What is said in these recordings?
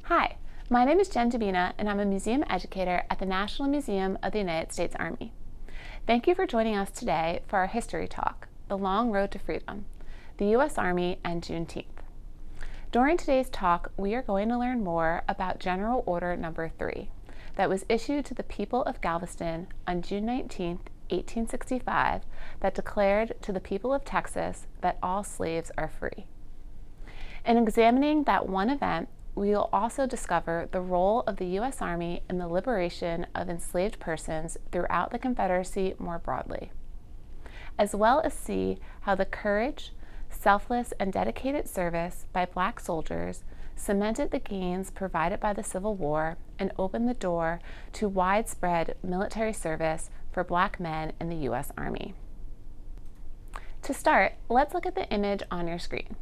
Hi, my name is Jen Dabina, and I'm a museum educator at the National Museum of the United States Army. Thank you for joining us today for our history talk, The Long Road to Freedom, the U.S. Army and Juneteenth. During today's talk, we are going to learn more about General Order Number 3 that was issued to the people of Galveston on June 19, 1865, that declared to the people of Texas that all slaves are free. In examining that one event, we will also discover the role of the U.S. Army in the liberation of enslaved persons throughout the Confederacy more broadly, as well as see how the courage, selfless, and dedicated service by Black soldiers cemented the gains provided by the Civil War and opened the door to widespread military service for Black men in the U.S. Army. To start, let's look at the image on your screen.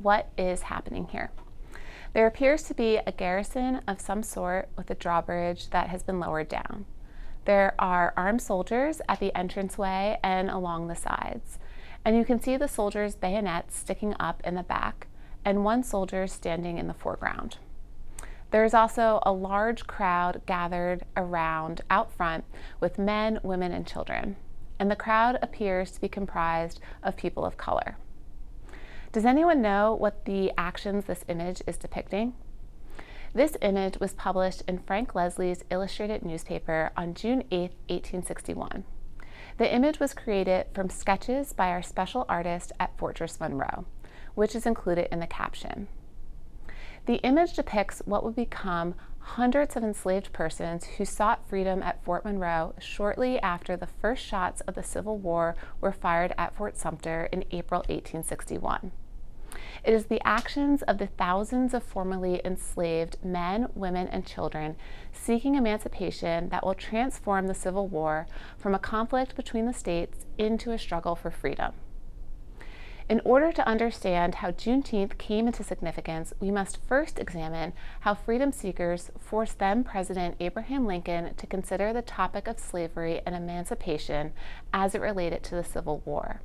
What is happening here? There appears to be a garrison of some sort with a drawbridge that has been lowered down. There are armed soldiers at the entranceway and along the sides, and you can see the soldiers' bayonets sticking up in the back and one soldier standing in the foreground. There is also a large crowd gathered around out front with men, women, and children, and the crowd appears to be comprised of people of color. Does anyone know what the actions this image is depicting? This image was published in Frank Leslie's illustrated newspaper on June 8, 1861. The image was created from sketches by our special artist at Fortress Monroe, which is included in the caption. The image depicts what would become hundreds of enslaved persons who sought freedom at Fort Monroe shortly after the first shots of the Civil War were fired at Fort Sumter in April 1861. It is the actions of the thousands of formerly enslaved men, women, and children seeking emancipation that will transform the Civil War from a conflict between the states into a struggle for freedom. In order to understand how Juneteenth came into significance, we must first examine how freedom seekers forced then President Abraham Lincoln to consider the topic of slavery and emancipation as it related to the Civil War,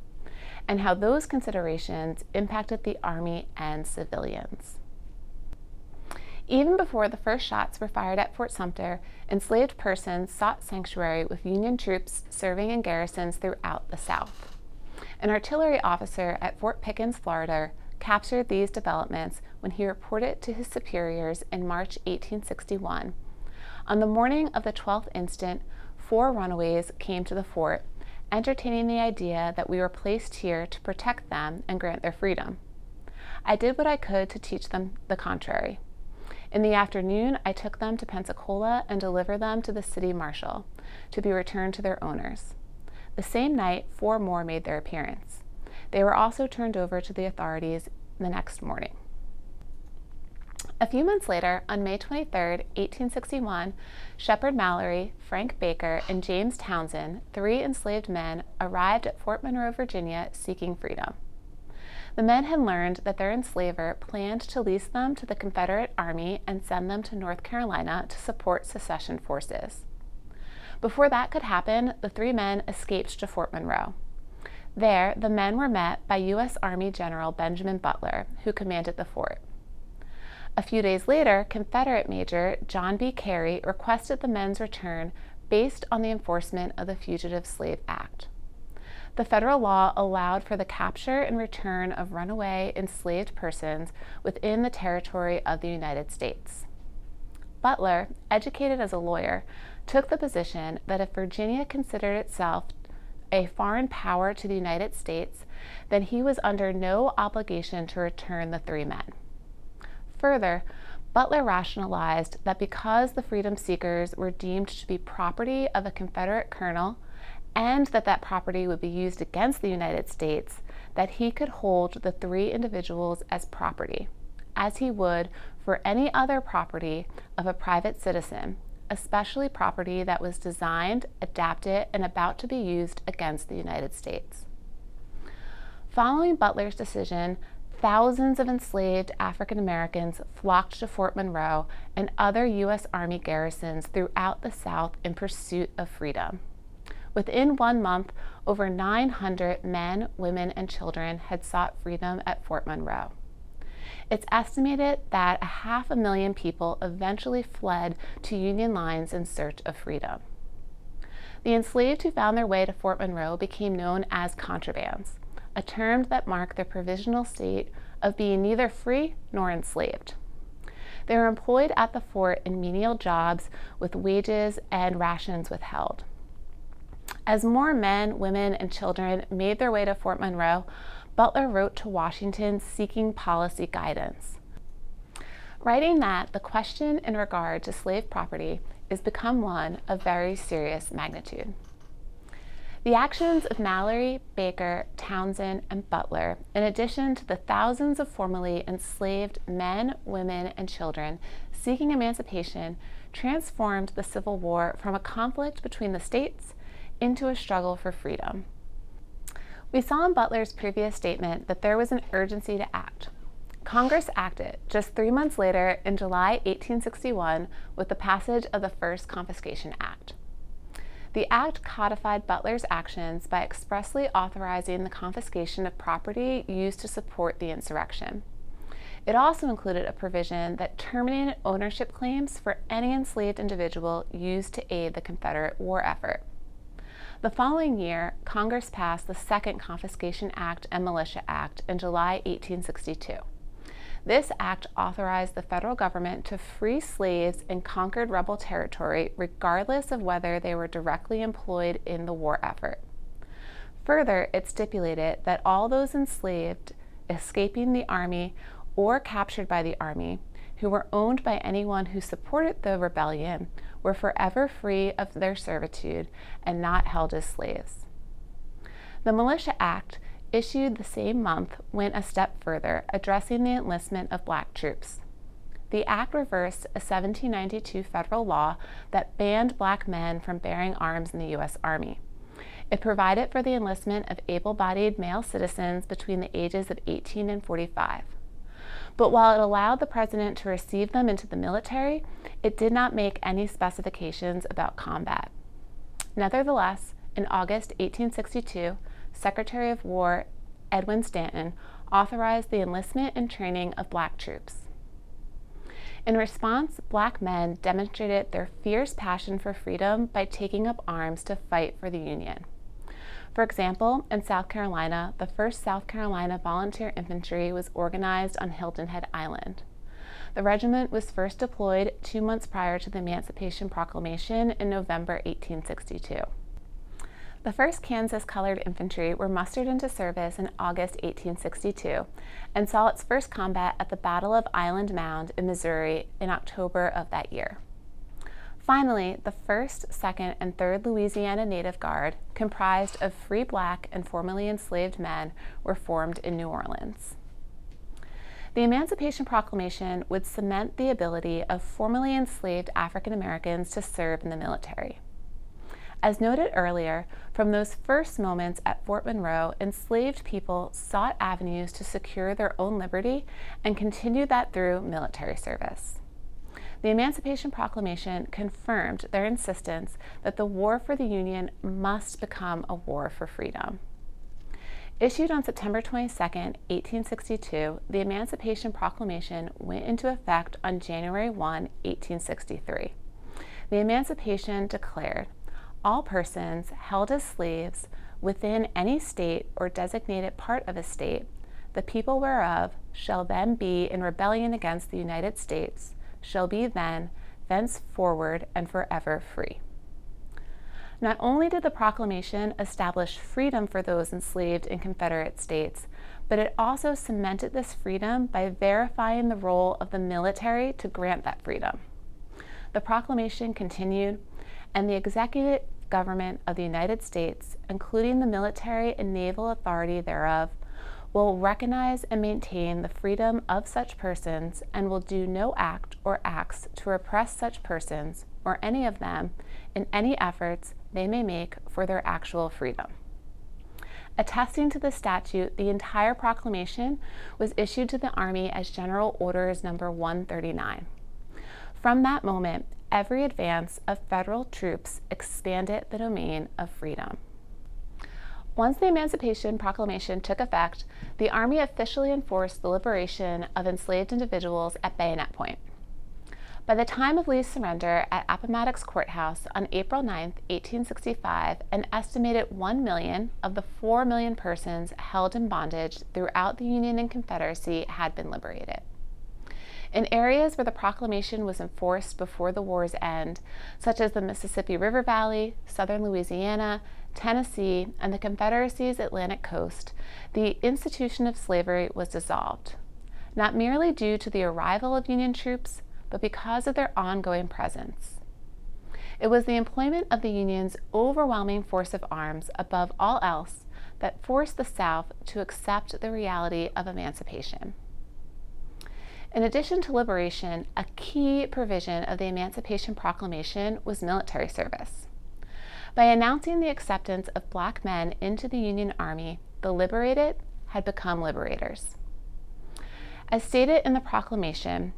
and how those considerations impacted the Army and civilians. Even before the first shots were fired at Fort Sumter, enslaved persons sought sanctuary with Union troops serving in garrisons throughout the South. An artillery officer at Fort Pickens, Florida, captured these developments when he reported to his superiors in March 1861. On the morning of the 12th instant, 4 runaways came to the fort, entertaining the idea that we were placed here to protect them and grant their freedom. I did what I could to teach them the contrary. In the afternoon, I took them to Pensacola and delivered them to the city marshal to be returned to their owners. The same night, 4 more made their appearance. They were also turned over to the authorities the next morning. A few months later, on May 23, 1861, Shepard Mallory, Frank Baker, and James Townsend, 3 enslaved men, arrived at Fort Monroe, Virginia, seeking freedom. The men had learned that their enslaver planned to lease them to the Confederate Army and send them to North Carolina to support secession forces. Before that could happen, the 3 men escaped to Fort Monroe. There, the men were met by U.S. Army General Benjamin Butler, who commanded the fort. A few days later, Confederate Major John B. Carey requested the men's return based on the enforcement of the Fugitive Slave Act. The federal law allowed for the capture and return of runaway enslaved persons within the territory of the United States. Butler, educated as a lawyer, took the position that if Virginia considered itself a foreign power to the United States, then he was under no obligation to return the 3 men. Further, Butler rationalized that because the freedom seekers were deemed to be property of a Confederate colonel and that property would be used against the United States, that he could hold the 3 individuals as property, as he would for any other property of a private citizen, especially property that was designed, adapted, and about to be used against the United States. Following Butler's decision, thousands of enslaved African Americans flocked to Fort Monroe and other U.S. Army garrisons throughout the South in pursuit of freedom. Within 1 month, over 900 men, women, and children had sought freedom at Fort Monroe. It's estimated that 500,000 people eventually fled to Union lines in search of freedom. The enslaved who found their way to Fort Monroe became known as contrabands, a term that marked their provisional state of being neither free nor enslaved. They were employed at the fort in menial jobs with wages and rations withheld. As more men, women, and children made their way to Fort Monroe, Butler wrote to Washington seeking policy guidance, writing that the question in regard to slave property is become one of very serious magnitude. The actions of Mallory, Baker, Townsend, and Butler, in addition to the thousands of formerly enslaved men, women, and children seeking emancipation, transformed the Civil War from a conflict between the states into a struggle for freedom. We saw in Butler's previous statement that there was an urgency to act. Congress acted just 3 months later in July 1861 with the passage of the first Confiscation Act. The act codified Butler's actions by expressly authorizing the confiscation of property used to support the insurrection. It also included a provision that terminated ownership claims for any enslaved individual used to aid the Confederate war effort. The following year, Congress passed the Second Confiscation Act and Militia Act in July 1862. This act authorized the federal government to free slaves in conquered rebel territory regardless of whether they were directly employed in the war effort. Further, it stipulated that all those enslaved escaping the Army or captured by the Army who were owned by anyone who supported the rebellion were forever free of their servitude and not held as slaves. The Militia Act, issued the same month, went a step further, addressing the enlistment of black troops. The act reversed a 1792 federal law that banned black men from bearing arms in the U.S. Army. It provided for the enlistment of able-bodied male citizens between the ages of 18 and 45. But while it allowed the president to receive them into the military, it did not make any specifications about combat. Nevertheless, in August 1862, Secretary of War Edwin Stanton authorized the enlistment and training of black troops. In response, black men demonstrated their fierce passion for freedom by taking up arms to fight for the Union. For example, in South Carolina, the 1st South Carolina Volunteer Infantry was organized on Hilton Head Island. The regiment was first deployed 2 months prior to the Emancipation Proclamation in November 1862. The 1st Kansas Colored Infantry were mustered into service in August 1862 and saw its first combat at the Battle of Island Mound in Missouri in October of that year. Finally, the 1st, 2nd, and 3rd Louisiana Native Guard, comprised of free black and formerly enslaved men, were formed in New Orleans. The Emancipation Proclamation would cement the ability of formerly enslaved African Americans to serve in the military. As noted earlier, from those first moments at Fort Monroe, enslaved people sought avenues to secure their own liberty and continued that through military service. The Emancipation Proclamation confirmed their insistence that the war for the Union must become a war for freedom. Issued on September 22, 1862, the Emancipation Proclamation went into effect on January 1, 1863. The Emancipation declared, "All persons held as slaves within any state or designated part of a state, the people whereof shall then be in rebellion against the United States, shall be then, thenceforward, and forever free." Not only did the proclamation establish freedom for those enslaved in Confederate states, but it also cemented this freedom by verifying the role of the military to grant that freedom. The proclamation continued, and the executive government of the United States, including the military and naval authority thereof, will recognize and maintain the freedom of such persons and will do no act or acts to repress such persons or any of them in any efforts they may make for their actual freedom. Attesting to the statute, the entire proclamation was issued to the Army as General Orders No. 139. From that moment, every advance of federal troops expanded the domain of freedom. Once the Emancipation Proclamation took effect, the Army officially enforced the liberation of enslaved individuals at bayonet point. By the time of Lee's surrender at Appomattox Courthouse on April 9, 1865, an estimated 1 million of the 4 million persons held in bondage throughout the Union and Confederacy had been liberated. In areas where the proclamation was enforced before the war's end, such as the Mississippi River Valley, southern Louisiana, Tennessee, and the Confederacy's Atlantic coast, the institution of slavery was dissolved, not merely due to the arrival of Union troops, but because of their ongoing presence. It was the employment of the Union's overwhelming force of arms above all else that forced the South to accept the reality of emancipation. In addition to liberation, a key provision of the Emancipation Proclamation was military service. By announcing the acceptance of Black men into the Union Army, the liberated had become liberators. As stated in the proclamation,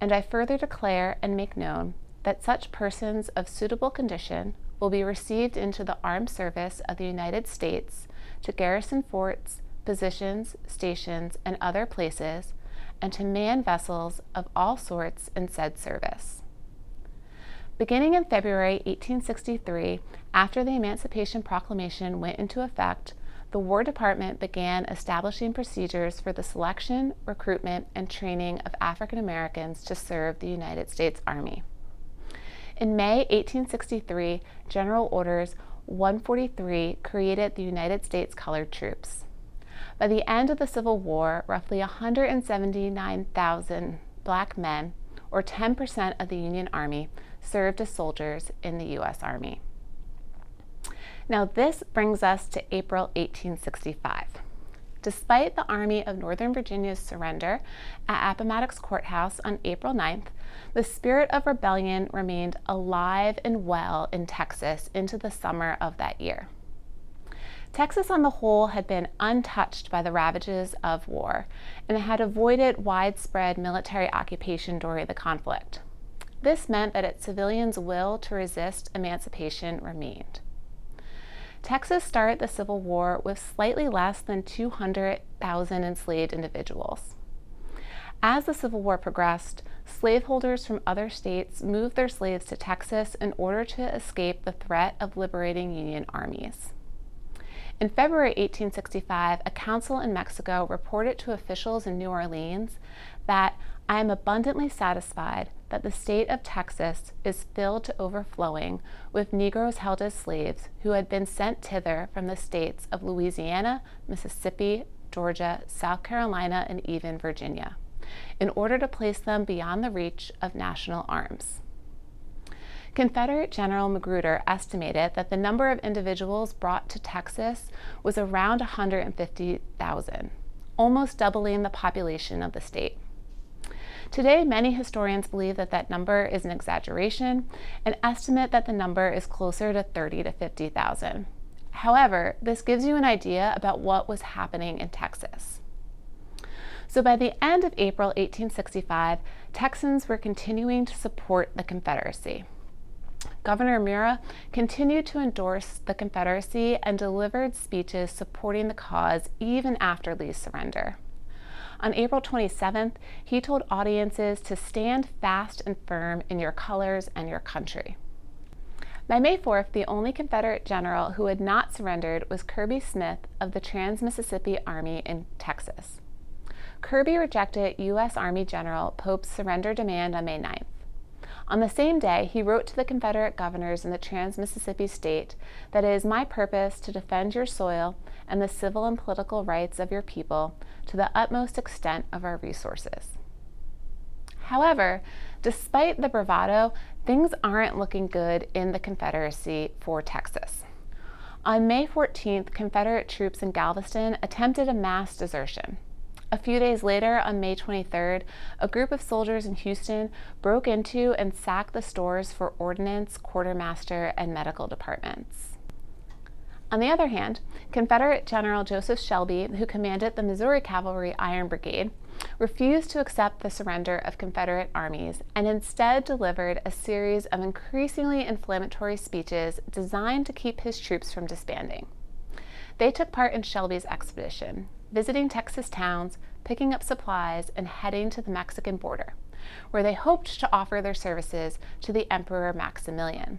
and I further declare and make known that such persons of suitable condition will be received into the armed service of the United States to garrison forts, positions, stations, and other places, and to man vessels of all sorts in said service. Beginning in February 1863, after the Emancipation Proclamation went into effect, the War Department began establishing procedures for the selection, recruitment, and training of African Americans to serve the United States Army. In May 1863, General Orders 143 created the United States Colored Troops. By the end of the Civil War, roughly 179,000 Black men, or 10% of the Union Army, served as soldiers in the U.S. Army. Now this brings us to April 1865. Despite the Army of Northern Virginia's surrender at Appomattox Courthouse on April 9th, the spirit of rebellion remained alive and well in Texas into the summer of that year. Texas on the whole had been untouched by the ravages of war and had avoided widespread military occupation during the conflict. This meant that its civilians' will to resist emancipation remained. Texas started the Civil War with slightly less than 200,000 enslaved individuals. As the Civil War progressed, slaveholders from other states moved their slaves to Texas in order to escape the threat of liberating Union armies. In February 1865, a council in Mexico reported to officials in New Orleans that I am abundantly satisfied that the state of Texas is filled to overflowing with Negroes held as slaves who had been sent thither from the states of Louisiana, Mississippi, Georgia, South Carolina, and even Virginia, in order to place them beyond the reach of national arms. Confederate General Magruder estimated that the number of individuals brought to Texas was around 150,000, almost doubling the population of the state. Today, many historians believe that that number is an exaggeration and estimate that the number is closer to 30,000 to 50,000. However, this gives you an idea about what was happening in Texas. So by the end of April 1865, Texans were continuing to support the Confederacy. Governor Murrah continued to endorse the Confederacy and delivered speeches supporting the cause even after Lee's surrender. On April 27th, he told audiences to stand fast and firm in your colors and your country. By May 4th, the only Confederate general who had not surrendered was Kirby Smith of the Trans-Mississippi Army in Texas. Kirby rejected U.S. Army General Pope's surrender demand on May 9th. On the same day, he wrote to the Confederate governors in the Trans-Mississippi state that it is my purpose to defend your soil and the civil and political rights of your people to the utmost extent of our resources. However, despite the bravado, things aren't looking good in the Confederacy for Texas. On May 14th, Confederate troops in Galveston attempted a mass desertion. A few days later, on May 23rd, a group of soldiers in Houston broke into and sacked the stores for ordnance, quartermaster, and medical departments. On the other hand, Confederate General Joseph Shelby, who commanded the Missouri Cavalry Iron Brigade, refused to accept the surrender of Confederate armies and instead delivered a series of increasingly inflammatory speeches designed to keep his troops from disbanding. They took part in Shelby's expedition, visiting Texas towns, picking up supplies, and heading to the Mexican border, where they hoped to offer their services to the Emperor Maximilian.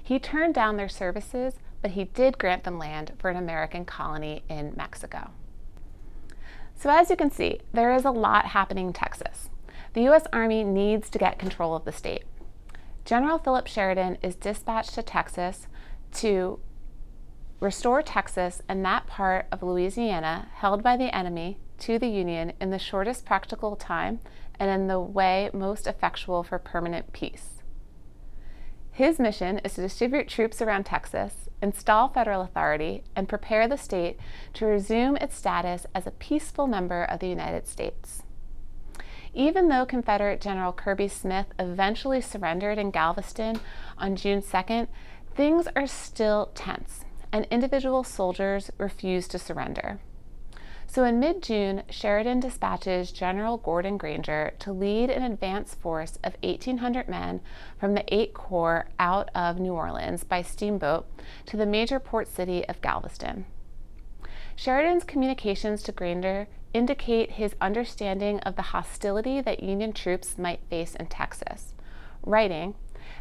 He turned down their services, but he did grant them land for an American colony in Mexico. So as you can see, there is a lot happening in Texas. The U.S. Army needs to get control of the state. General Philip Sheridan is dispatched to Texas to restore Texas and that part of Louisiana held by the enemy to the Union in the shortest practical time and in the way most effectual for permanent peace. His mission is to distribute troops around Texas, install federal authority, and prepare the state to resume its status as a peaceful member of the United States. Even though Confederate General Kirby Smith eventually surrendered in Galveston on June 2nd, things are still tense, and individual soldiers refuse to surrender. So in mid-June, Sheridan dispatches General Gordon Granger to lead an advance force of 1,800 men from the 8th Corps out of New Orleans by steamboat to the major port city of Galveston. Sheridan's communications to Granger indicate his understanding of the hostility that Union troops might face in Texas, writing,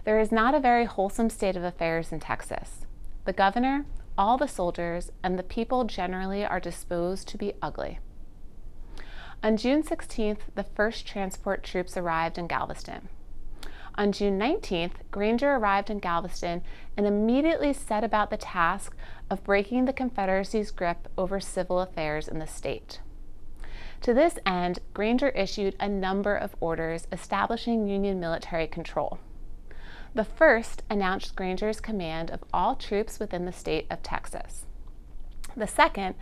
"There is not a very wholesome state of affairs in Texas. The governor, all the soldiers, and the people generally are disposed to be ugly." On June 16th, the first transport troops arrived in Galveston. On June 19th, Granger arrived in Galveston and immediately set about the task of breaking the Confederacy's grip over civil affairs in the state. To this end, Granger issued a number of orders establishing Union military control. The first announced Granger's command of all troops within the state of Texas. The second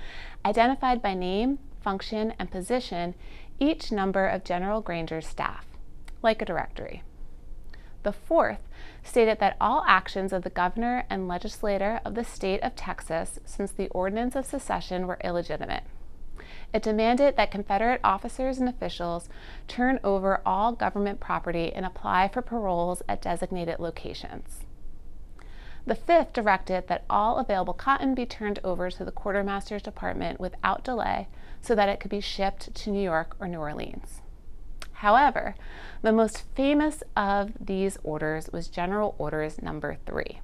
identified by name, function, and position each number of General Granger's staff, like a directory. The fourth stated that all actions of the governor and legislator of the state of Texas since the Ordinance of Secession were illegitimate. It demanded that Confederate officers and officials turn over all government property and apply for paroles at designated locations. The fifth directed that all available cotton be turned over to the quartermaster's department without delay so that it could be shipped to New York or New Orleans. However, the most famous of these orders was General Orders Number 3.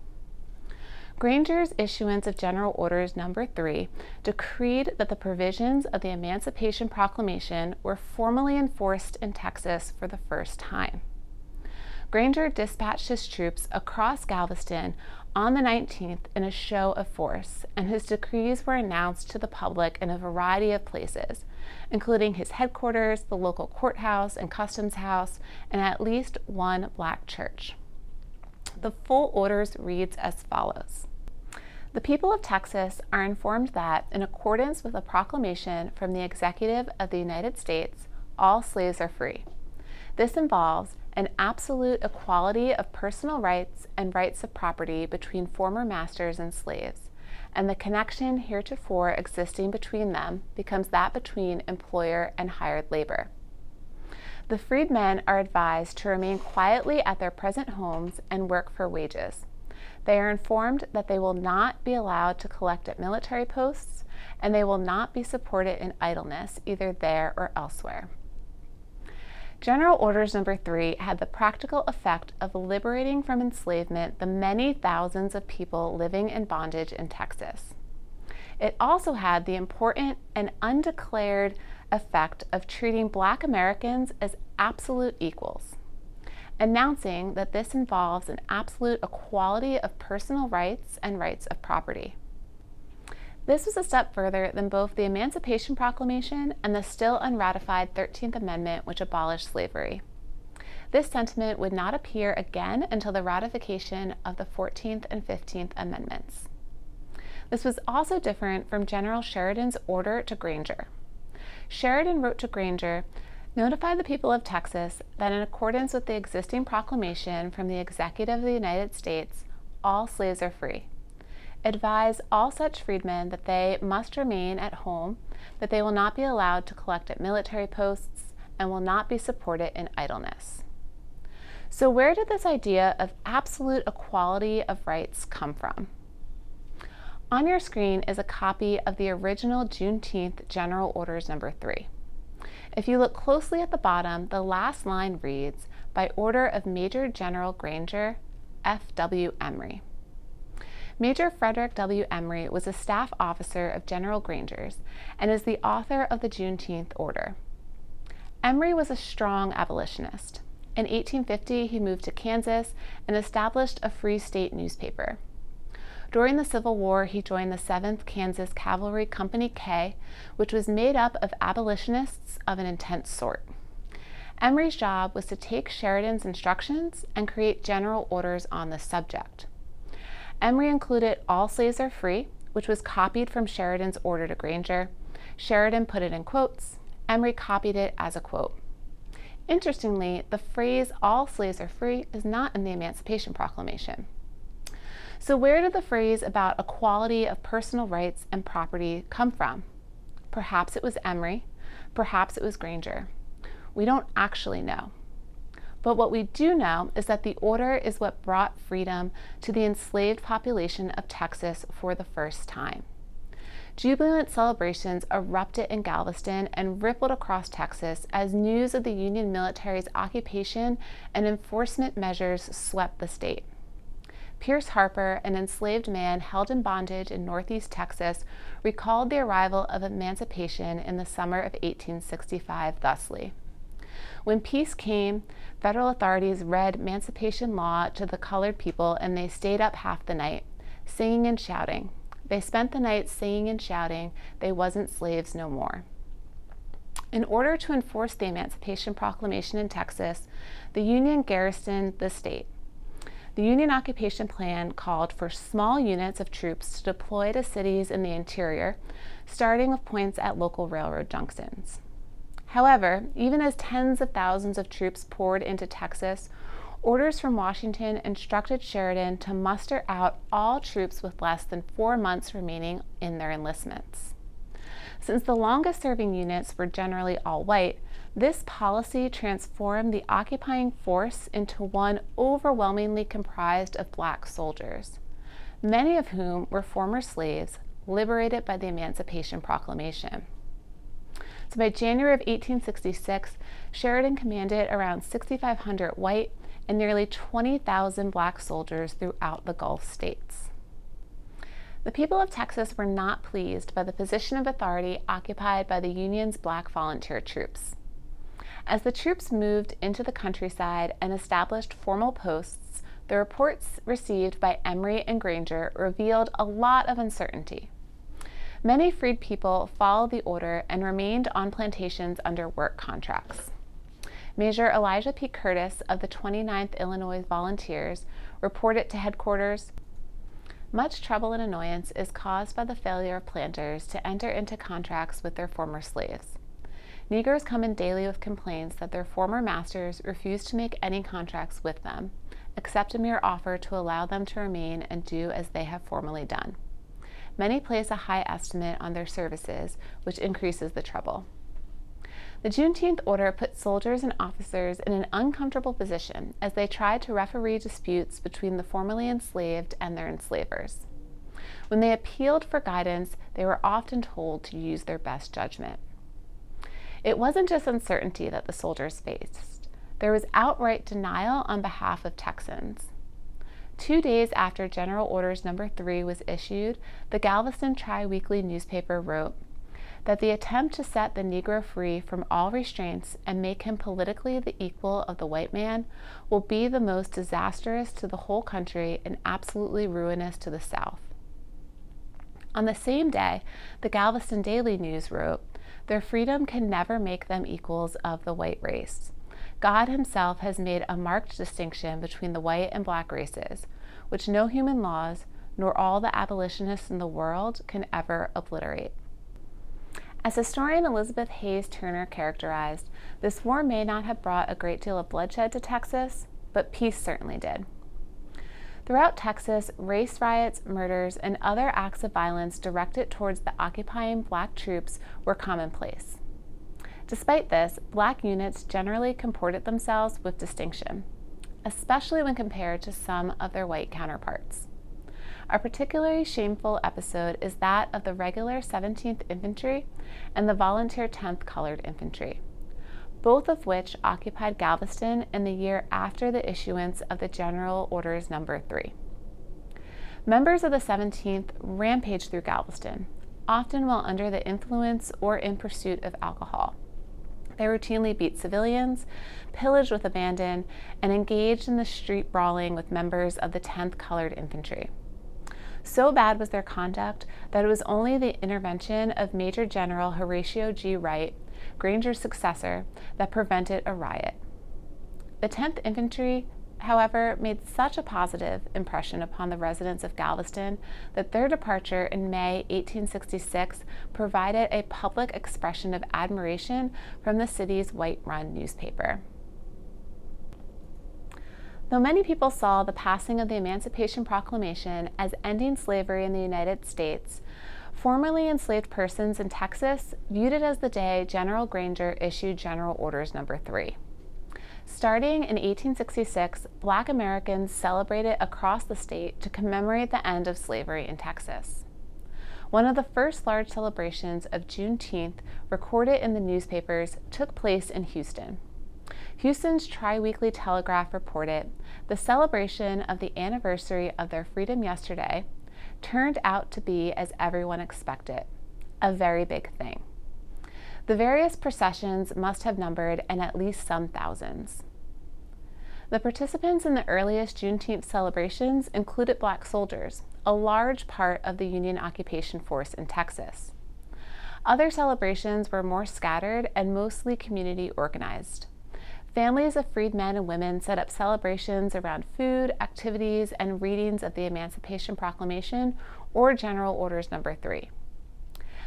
Granger's issuance of General Orders Number 3 decreed that the provisions of the Emancipation Proclamation were formally enforced in Texas for the first time. Granger dispatched his troops across Galveston on the 19th in a show of force, and his decrees were announced to the public in a variety of places, including his headquarters, the local courthouse and customs house, and at least one black church. The full orders reads as follows. The people of Texas are informed that, in accordance with a proclamation from the Executive of the United States, all slaves are free. This involves an absolute equality of personal rights and rights of property between former masters and slaves, and the connection heretofore existing between them becomes that between employer and hired labor. The freedmen are advised to remain quietly at their present homes and work for wages. They are informed that they will not be allowed to collect at military posts, and they will not be supported in idleness either there or elsewhere. General Orders Number 3 had the practical effect of liberating from enslavement the many thousands of people living in bondage in Texas. It also had the important and undeclared effect of treating Black Americans as absolute equals, announcing that this involves an absolute equality of personal rights and rights of property. This was a step further than both the Emancipation Proclamation and the still unratified 13th Amendment, which abolished slavery. This sentiment would not appear again until the ratification of the 14th and 15th Amendments. This was also different from General Sheridan's order to Granger. Sheridan wrote to Granger, "Notify the people of Texas that in accordance with the existing proclamation from the Executive of the United States, all slaves are free. Advise all such freedmen that they must remain at home, that they will not be allowed to collect at military posts, and will not be supported in idleness." So where did this idea of absolute equality of rights come from? On your screen is a copy of the original Juneteenth General Orders No. 3. If you look closely at the bottom, the last line reads, "By order of Major General Granger, F.W. Emory." Major Frederick W. Emory was a staff officer of General Granger's and is the author of the Juneteenth Order. Emory was a strong abolitionist. In 1850, he moved to Kansas and established a free state newspaper. During the Civil War, he joined the 7th Kansas Cavalry Company K, which was made up of abolitionists of an intense sort. Emory's job was to take Sheridan's instructions and create general orders on the subject. Emory included "All slaves are free," which was copied from Sheridan's order to Granger. Sheridan put it in quotes. Emory copied it as a quote. Interestingly, the phrase "all slaves are free" is not in the Emancipation Proclamation. So where did the phrase about equality of personal rights and property come from? Perhaps it was Emory, perhaps it was Granger. We don't actually know. But what we do know is that the order is what brought freedom to the enslaved population of Texas for the first time. Jubilant celebrations erupted in Galveston and rippled across Texas as news of the Union military's occupation and enforcement measures swept the state. Pierce Harper, an enslaved man held in bondage in Northeast Texas, recalled the arrival of emancipation in the summer of 1865 thusly. When peace came, federal authorities read emancipation law to the colored people, and they stayed up half the night, singing and shouting. They spent the night singing and shouting, they wasn't slaves no more. In order to enforce the Emancipation Proclamation in Texas, the Union garrisoned the state. The Union occupation plan called for small units of troops to deploy to cities in the interior, starting with points at local railroad junctions. However, even as tens of thousands of troops poured into Texas, orders from Washington instructed Sheridan to muster out all troops with less than 4 months remaining in their enlistments. Since the longest-serving units were generally all white, this policy transformed the occupying force into one overwhelmingly comprised of black soldiers, many of whom were former slaves liberated by the Emancipation Proclamation. So by January of 1866, Sheridan commanded around 6,500 white and nearly 20,000 black soldiers throughout the Gulf states. The people of Texas were not pleased by the position of authority occupied by the Union's black volunteer troops. As the troops moved into the countryside and established formal posts, the reports received by Emory and Granger revealed a lot of uncertainty. Many freed people followed the order and remained on plantations under work contracts. Major Elijah P. Curtis of the 29th Illinois Volunteers reported to headquarters, "Much trouble and annoyance is caused by the failure of planters to enter into contracts with their former slaves. Negroes come in daily with complaints that their former masters refuse to make any contracts with them, except a mere offer to allow them to remain and do as they have formerly done. Many place a high estimate on their services, which increases the trouble." The Juneteenth order put soldiers and officers in an uncomfortable position as they tried to referee disputes between the formerly enslaved and their enslavers. When they appealed for guidance, they were often told to use their best judgment. It wasn't just uncertainty that the soldiers faced. There was outright denial on behalf of Texans. 2 days after General Orders No. 3 was issued, the Galveston Tri-Weekly newspaper wrote that the attempt to set the Negro free from all restraints and make him politically the equal of the white man will be the most disastrous to the whole country and absolutely ruinous to the South. On the same day, the Galveston Daily News wrote, "Their freedom can never make them equals of the white race. God himself has made a marked distinction between the white and black races, which no human laws, nor all the abolitionists in the world, can ever obliterate." As historian Elizabeth Hayes Turner characterized, this war may not have brought a great deal of bloodshed to Texas, but peace certainly did. Throughout Texas, race riots, murders, and other acts of violence directed towards the occupying black troops were commonplace. Despite this, black units generally comported themselves with distinction, especially when compared to some of their white counterparts. A particularly shameful episode is that of the regular 17th Infantry and the volunteer 10th Colored Infantry, both of which occupied Galveston in the year after the issuance of the General Orders No. 3. Members of the 17th rampaged through Galveston, often while under the influence or in pursuit of alcohol. They routinely beat civilians, pillaged with abandon, and engaged in the street brawling with members of the 10th Colored Infantry. So bad was their conduct that it was only the intervention of Major General Horatio G. Wright, Granger's successor, that prevented a riot. The 10th Infantry, however, made such a positive impression upon the residents of Galveston that their departure in May 1866 provided a public expression of admiration from the city's white-run newspaper. Though many people saw the passing of the Emancipation Proclamation as ending slavery in the United States, formerly enslaved persons in Texas viewed it as the day General Granger issued General Orders No. 3. Starting in 1866, Black Americans celebrated across the state to commemorate the end of slavery in Texas. One of the first large celebrations of Juneteenth recorded in the newspapers took place in Houston. Houston's tri-weekly Telegraph reported, "The celebration of the anniversary of their freedom yesterday turned out to be as everyone expected, a very big thing." The various processions must have numbered in at least some thousands. The participants in the earliest Juneteenth celebrations included Black soldiers, a large part of the Union occupation force in Texas. Other celebrations were more scattered and mostly community organized. Families of freed men and women set up celebrations around food, activities, and readings of the Emancipation Proclamation or General Orders No. 3.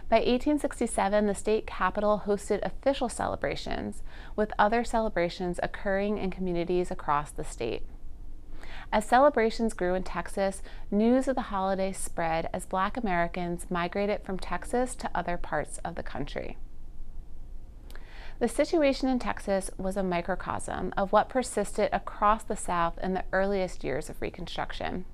By 1867, the state capitol hosted official celebrations, with other celebrations occurring in communities across the state. As celebrations grew in Texas, news of the holiday spread as Black Americans migrated from Texas to other parts of the country. The situation in Texas was a microcosm of what persisted across the South in the earliest years of Reconstruction.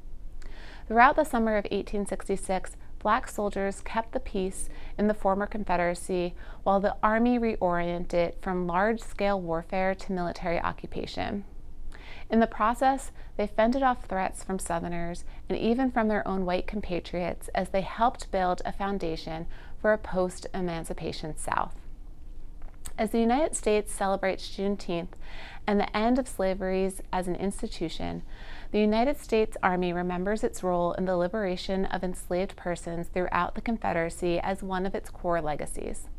Throughout the summer of 1866, Black soldiers kept the peace in the former Confederacy while the Army reoriented from large-scale warfare to military occupation. In the process, they fended off threats from Southerners and even from their own white compatriots as they helped build a foundation for a post-emancipation South. As the United States celebrates Juneteenth and the end of slavery as an institution, the United States Army remembers its role in the liberation of enslaved persons throughout the Confederacy as one of its core legacies.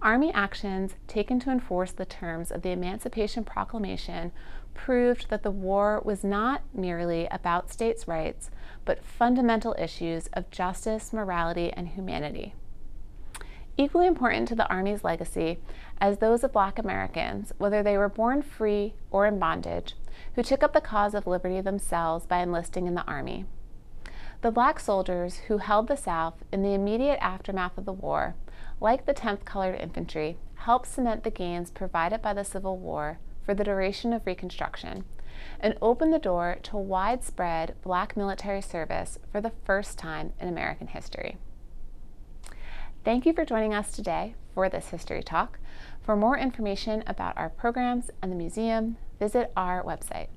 Army actions taken to enforce the terms of the Emancipation Proclamation proved that the war was not merely about states' rights, but fundamental issues of justice, morality, and humanity. Equally important to the Army's legacy as those of Black Americans, whether they were born free or in bondage, who took up the cause of liberty themselves by enlisting in the Army. The Black soldiers who held the South in the immediate aftermath of the war, like the 10th Colored Infantry, helped cement the gains provided by the Civil War for the duration of Reconstruction and opened the door to widespread Black military service for the first time in American history. Thank you for joining us today for this History Talk. For more information about our programs and the museum, visit our website.